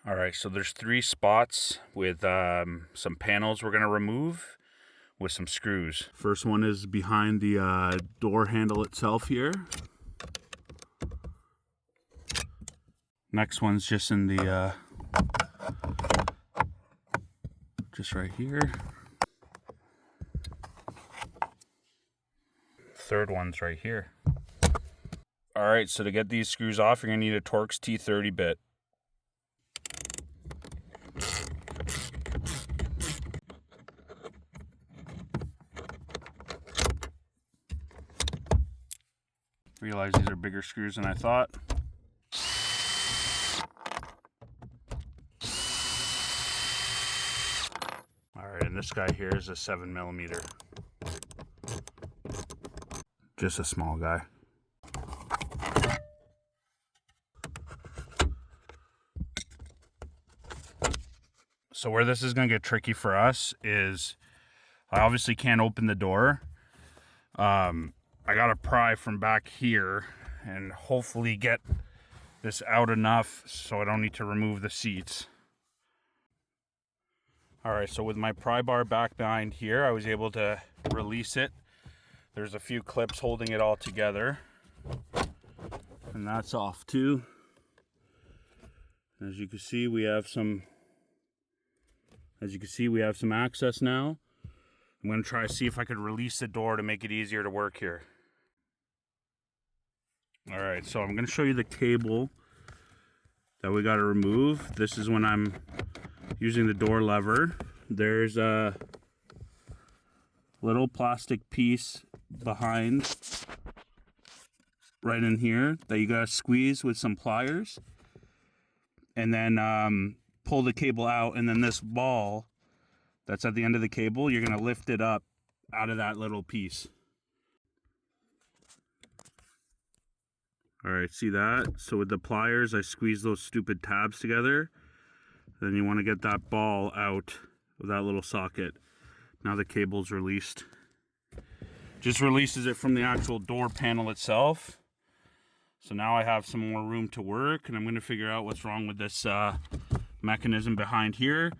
All right, so there's 3 spots with some panels we're gonna remove with some screws. First one is behind the door handle itself here. Next one's just in the, just right here. Third one's right here. All right, so to get these screws off, you're gonna need a Torx T30 bit. Realize these are bigger screws than I thought. All right, and this guy here is a 7mm. Just a small guy. So where this is gonna get tricky for us is, I obviously can't open the door. I gotta pry from back here and hopefully get this out enough so I don't need to remove the seats. All right, so with my pry bar back behind here, I was able to release it. There's a few clips holding it all together. And that's off too. As you can see, we have some access now. I'm gonna try to see if I could release the door to make it easier to work here. All right, so I'm gonna show you the cable that we gotta remove. This is when I'm using the door lever. There's a little plastic piece behind, right in here, that you gotta squeeze with some pliers. And then pull the cable out, and then this ball that's at the end of the cable, you're gonna lift it up out of that little piece. All right, see that? So with the pliers, I squeeze those stupid tabs together. Then you wanna get that ball out of that little socket. Now the cable's released. Just releases it from the actual door panel itself. So now I have some more room to work, and I'm gonna figure out what's wrong with this mechanism behind here.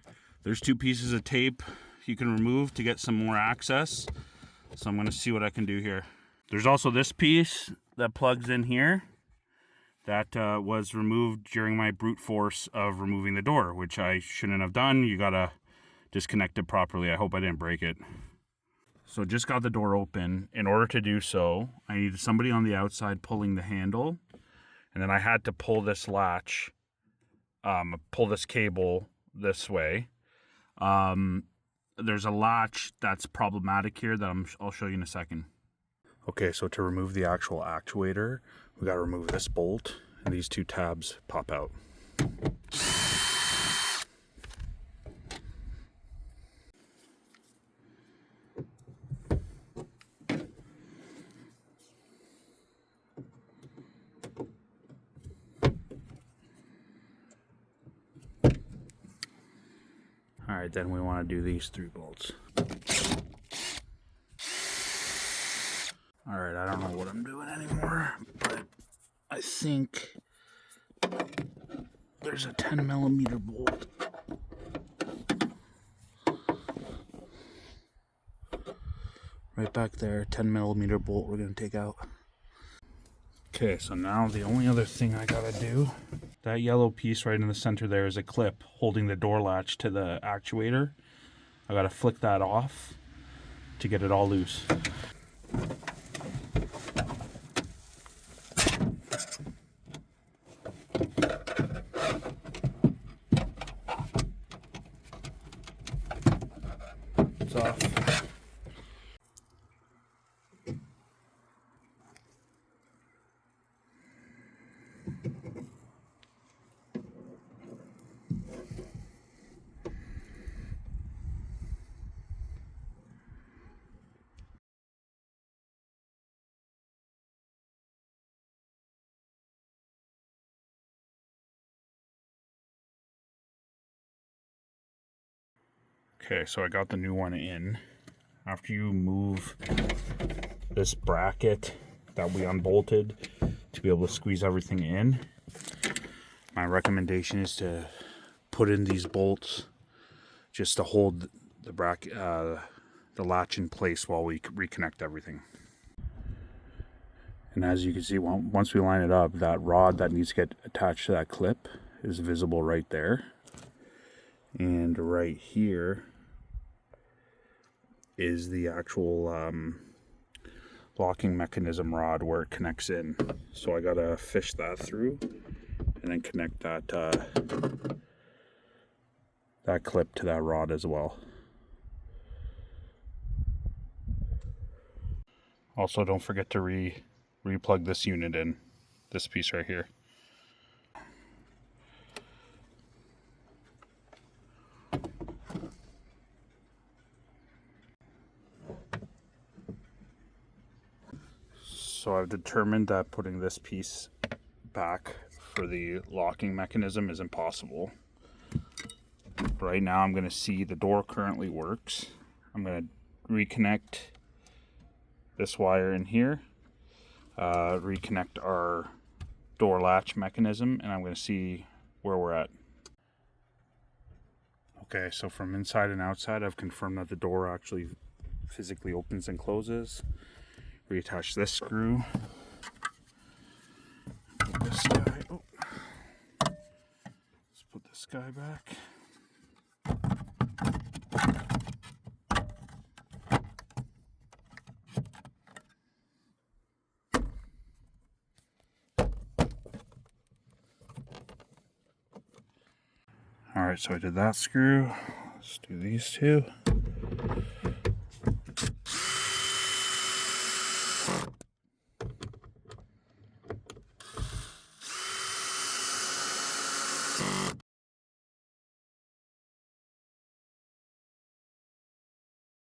There's 2 pieces of tape you can remove to get some more access. So I'm gonna see what I can do here. There's also this piece that plugs in here that was removed during my brute force of removing the door, which I shouldn't have done. You gotta disconnect it properly. I hope I didn't break it. So just got the door open. In order to do so, I needed somebody on the outside pulling the handle, and then I had to pull this latch, pull this cable this way. There's a latch that's problematic here that I'll show you in a second. Okay, so to remove the actual actuator, we gotta remove this bolt, and these 2 tabs pop out. All right, then we want to do these 3 bolts. All right, I don't know what I'm doing anymore, but I think there's a 10mm bolt. Right back there, 10mm bolt we're gonna take out. Okay, so now the only other thing I gotta do, that yellow piece right in the center there is a clip holding the door latch to the actuator. I gotta flick that off to get it all loose. It's off. Okay, so I got the new one in. After you move this bracket that we unbolted to be able to squeeze everything in, my recommendation is to put in these bolts just to hold the bracket, the latch in place while we reconnect everything. And as you can see, once we line it up, that rod that needs to get attached to that clip is visible right there. And right here is the actual locking mechanism rod where it connects in. So I gotta fish that through and then connect that that clip to that rod as well. Also, don't forget to re-plug this unit in, this piece right here. So I've determined that putting this piece back for the locking mechanism is impossible. Right now I'm going to see the door currently works. I'm going to reconnect this wire in here, reconnect our door latch mechanism, and I'm going to see where we're at. Okay, so from inside and outside I've confirmed that the door actually physically opens and closes. Reattach this screw. Put this guy. Oh. Let's put this guy back. All right, so I did that screw. Let's do these two.